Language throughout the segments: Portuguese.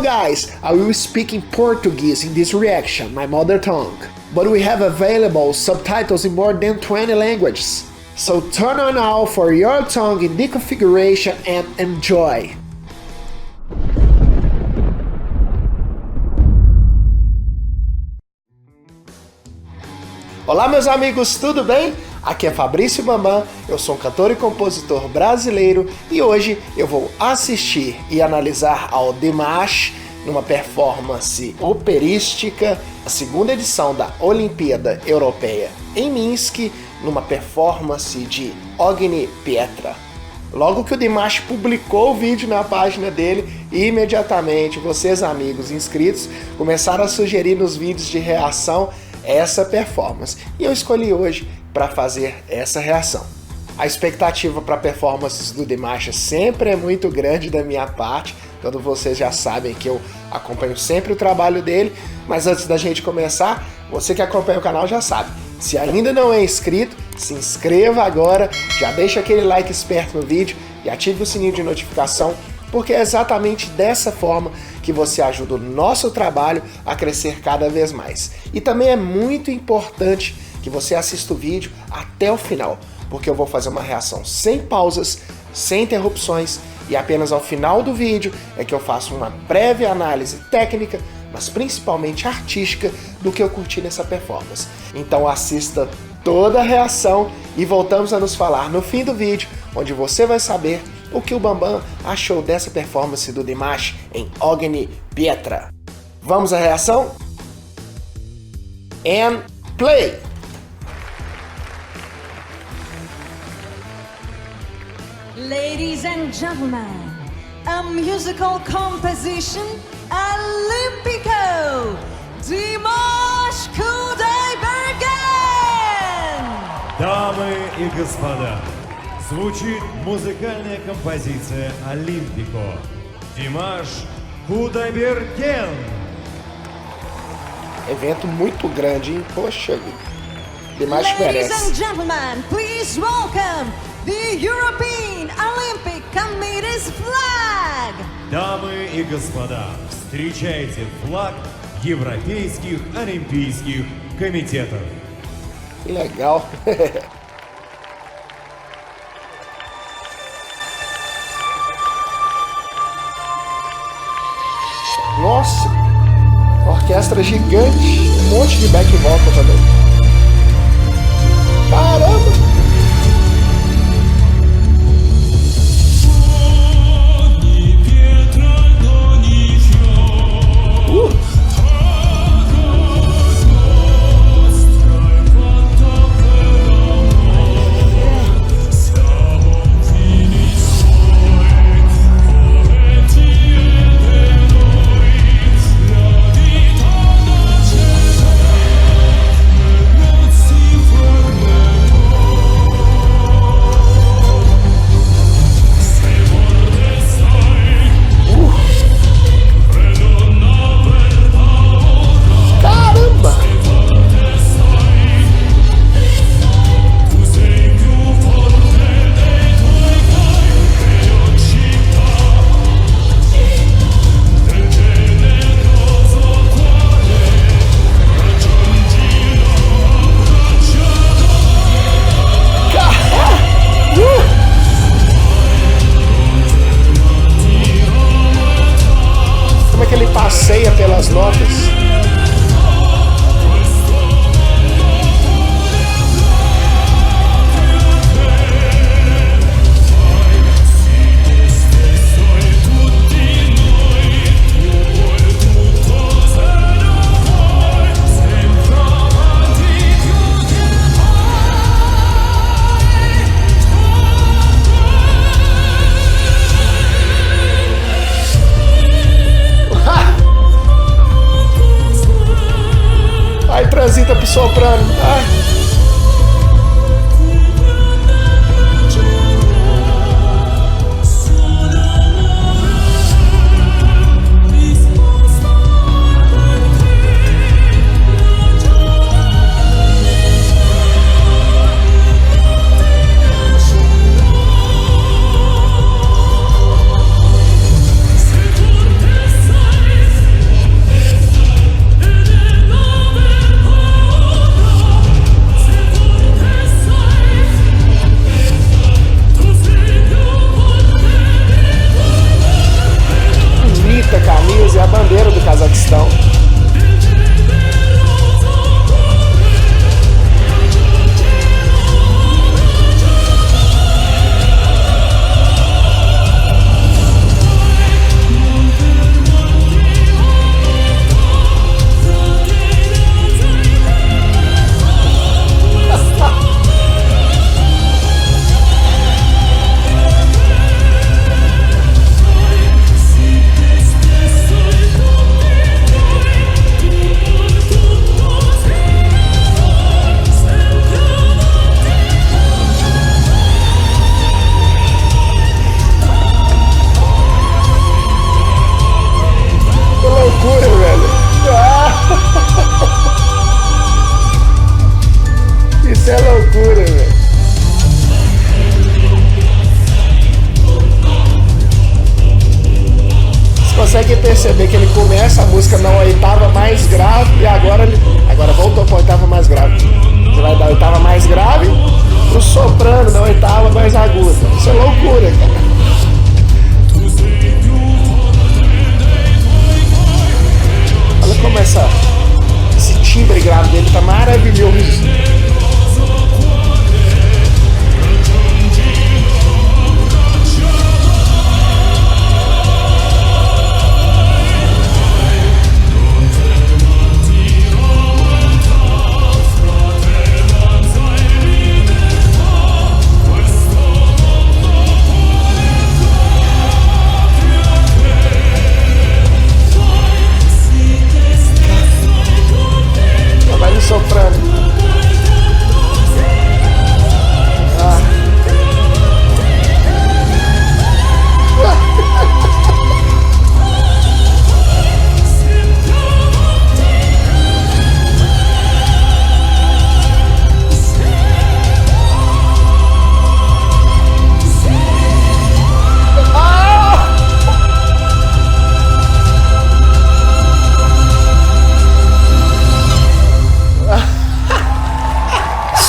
guys, I will speak in Portuguese in this reaction, my mother tongue. But we have available subtitles in more than 20 languages. So turn on now for your tongue in the configuration and enjoy. Olá meus amigos, tudo bem? Aqui é Fabrício Bambam, eu sou um cantor e compositor brasileiro e hoje eu vou assistir e analisar ao Dimash numa performance operística, a segunda edição da Olimpíada Europeia em Minsk, numa performance de Ogni Pietra. Logo que o Dimash publicou o vídeo na página dele, imediatamente vocês amigos inscritos começaram a sugerir nos vídeos de reação essa performance e eu escolhi hoje para fazer essa reação. A expectativa para performances do Dimash sempre é muito grande da minha parte, quando vocês já sabem que eu acompanho sempre o trabalho dele, mas antes da gente começar, você que acompanha o canal já sabe, se ainda não é inscrito, se inscreva agora, já deixa aquele like esperto no vídeo e ative o sininho de notificação, porque é exatamente dessa forma que você ajuda o nosso trabalho a crescer cada vez mais. E também é muito importante que você assista o vídeo até o final, porque eu vou fazer uma reação sem pausas, sem interrupções, e apenas ao final do vídeo é que eu faço uma breve análise técnica, mas principalmente artística, do que eu curti nessa performance. Então assista toda a reação e voltamos a nos falar no fim do vídeo, onde você vai saber o que o Bambam achou dessa performance do Dimash em Ogni Pietra. Vamos à reação? And play! Ladies and gentlemen, a musical composition Olympico, Dimash Kudaibergen! Дамы и господа, звучит музыкальная композиция «Олимпико». Димаш Кудайберген. Evento muito grande, hein? Poxa vida. Dimash Ladies merece. and gentlemen, please welcome the European Olympic Committee's flag! Дамы и господа, встречайте флаг Европейских Олимпийских комитетов. Que legal. Nossa, orquestra gigante, um monte de back vocal também. Caramba! Passeia pelas notas. Transita pro soprano. loucura, velho. Vocês conseguem perceber que ele começa a música na oitava mais grave e agora voltou para a oitava mais grave. Você vai da oitava mais grave pro soprano na oitava mais aguda. Isso é loucura, cara. Olha como esse timbre grave dele tá maravilhoso. Soprando.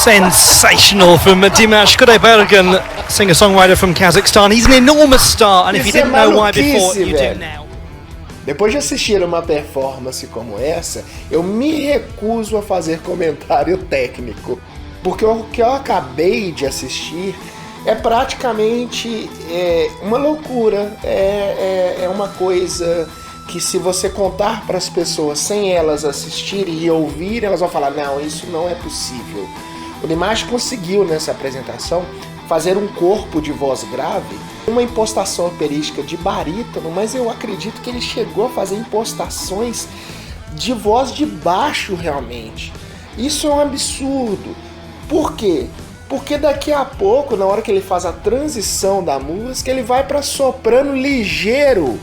Sensational from Dimash Kudaibergen, singer-songwriter from Kazakhstan. He's an enormous star, and if you didn't know why before, you do now. Depois de assistir uma performance como essa, eu me recuso a fazer comentário técnico, porque o que eu acabei de assistir é praticamente uma loucura, é uma coisa que se você contar para as pessoas sem elas assistirem e ouvirem, elas vão falar, não, isso não é possível. O Dimash conseguiu nessa apresentação fazer um corpo de voz grave, uma impostação operística de barítono, mas eu acredito que ele chegou a fazer impostações de voz de baixo realmente. Isso é um absurdo. Por quê? Porque daqui a pouco, na hora que ele faz a transição da música, ele vai para soprano ligeiro.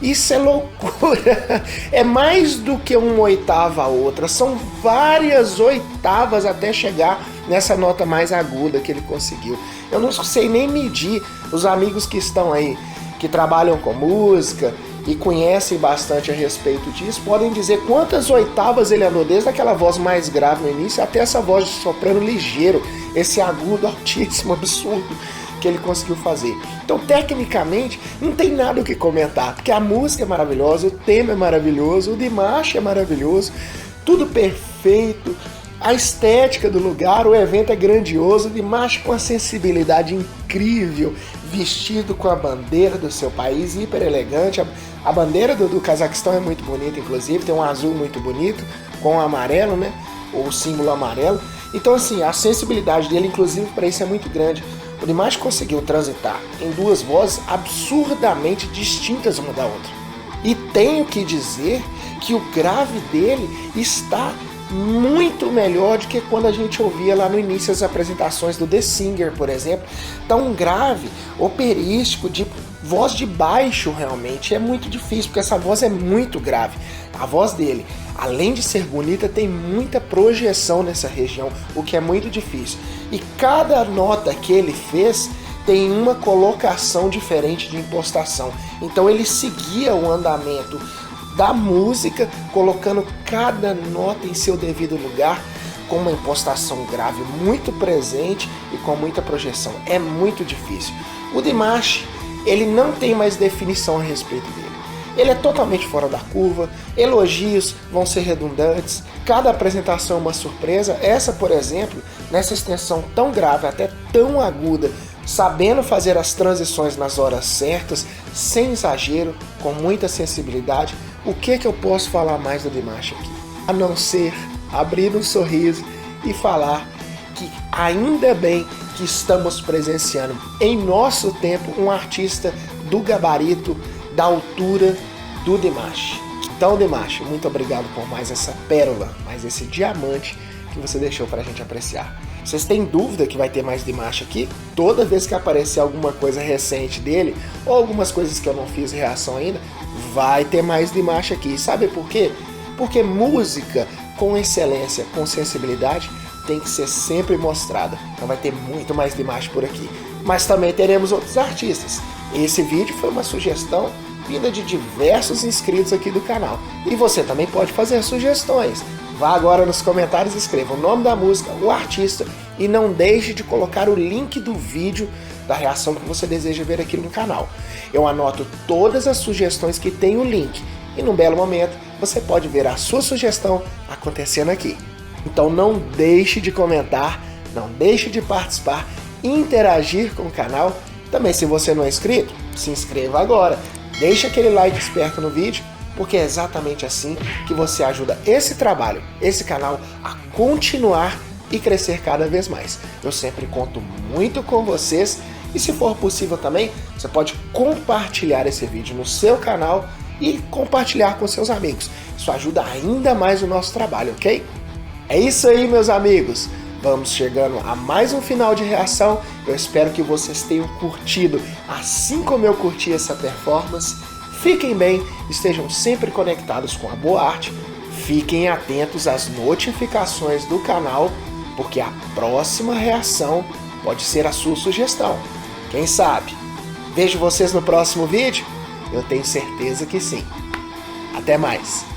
Isso é loucura, é mais do que uma oitava a outra, são várias oitavas até chegar nessa nota mais aguda que ele conseguiu. Eu não sei nem medir, os amigos que estão aí, que trabalham com música e conhecem bastante a respeito disso, podem dizer quantas oitavas ele andou, desde aquela voz mais grave no início até essa voz de soprano ligeiro, esse agudo altíssimo, absurdo, que ele conseguiu fazer. Então, tecnicamente, não tem nada o que comentar, porque a música é maravilhosa, o tema é maravilhoso, o Dimash é maravilhoso, tudo perfeito, a estética do lugar, o evento é grandioso, o Dimash com a sensibilidade incrível, vestido com a bandeira do seu país, hiper elegante. A bandeira do Cazaquistão é muito bonita, inclusive, tem um azul muito bonito, com o amarelo, né? O símbolo amarelo. Então, assim, a sensibilidade dele, inclusive, para isso é muito grande. O Dimash conseguiu transitar em duas vozes absurdamente distintas uma da outra. E tenho que dizer que o grave dele está muito melhor do que quando a gente ouvia lá no início as apresentações do The Singer, por exemplo. Tão grave, operístico, de voz de baixo realmente. É muito difícil, porque essa voz é muito grave. A voz dele, além de ser bonita, tem muita projeção nessa região, o que é muito difícil. E cada nota que ele fez tem uma colocação diferente de impostação. Então ele seguia o andamento da música, colocando cada nota em seu devido lugar, com uma impostação grave muito presente e com muita projeção. É muito difícil. O Dimash, ele não tem mais definição a respeito dele. Ele é totalmente fora da curva, elogios vão ser redundantes, cada apresentação é uma surpresa. Essa, por exemplo, nessa extensão tão grave, até tão aguda, sabendo fazer as transições nas horas certas, sem exagero, com muita sensibilidade. O que eu posso falar mais do Dimash aqui? A não ser abrir um sorriso e falar que ainda bem que estamos presenciando em nosso tempo um artista do gabarito, da altura do Dimash. Então, Dimash, muito obrigado por mais essa pérola, mais esse diamante que você deixou pra gente apreciar. Vocês têm dúvida que vai ter mais Dimash aqui? Toda vez que aparecer alguma coisa recente dele, ou algumas coisas que eu não fiz reação ainda, vai ter mais Dimash aqui. Sabe por quê? Porque música com excelência, com sensibilidade, tem que ser sempre mostrada. Então vai ter muito mais Dimash por aqui. Mas também teremos outros artistas. Esse vídeo foi uma sugestão vinda de diversos inscritos aqui do canal. E você também pode fazer sugestões. Vá agora nos comentários e escreva o nome da música, o artista e não deixe de colocar o link do vídeo da reação que você deseja ver aqui no canal. Eu anoto todas as sugestões que tem o link e num belo momento você pode ver a sua sugestão acontecendo aqui. Então não deixe de comentar, não deixe de participar, interagir com o canal. Também, se você não é inscrito, se inscreva agora. Deixe aquele like esperto no vídeo, porque é exatamente assim que você ajuda esse trabalho, esse canal a continuar e crescer cada vez mais. Eu sempre conto muito com vocês e, se for possível também, você pode compartilhar esse vídeo no seu canal e compartilhar com seus amigos. Isso ajuda ainda mais o nosso trabalho, ok? É isso aí, meus amigos. Vamos chegando a mais um final de reação. Eu espero que vocês tenham curtido, assim como eu curti essa performance. Fiquem bem, estejam sempre conectados com a boa arte. Fiquem atentos às notificações do canal, porque a próxima reação pode ser a sua sugestão. Quem sabe? Vejo vocês no próximo vídeo? Eu tenho certeza que sim. Até mais!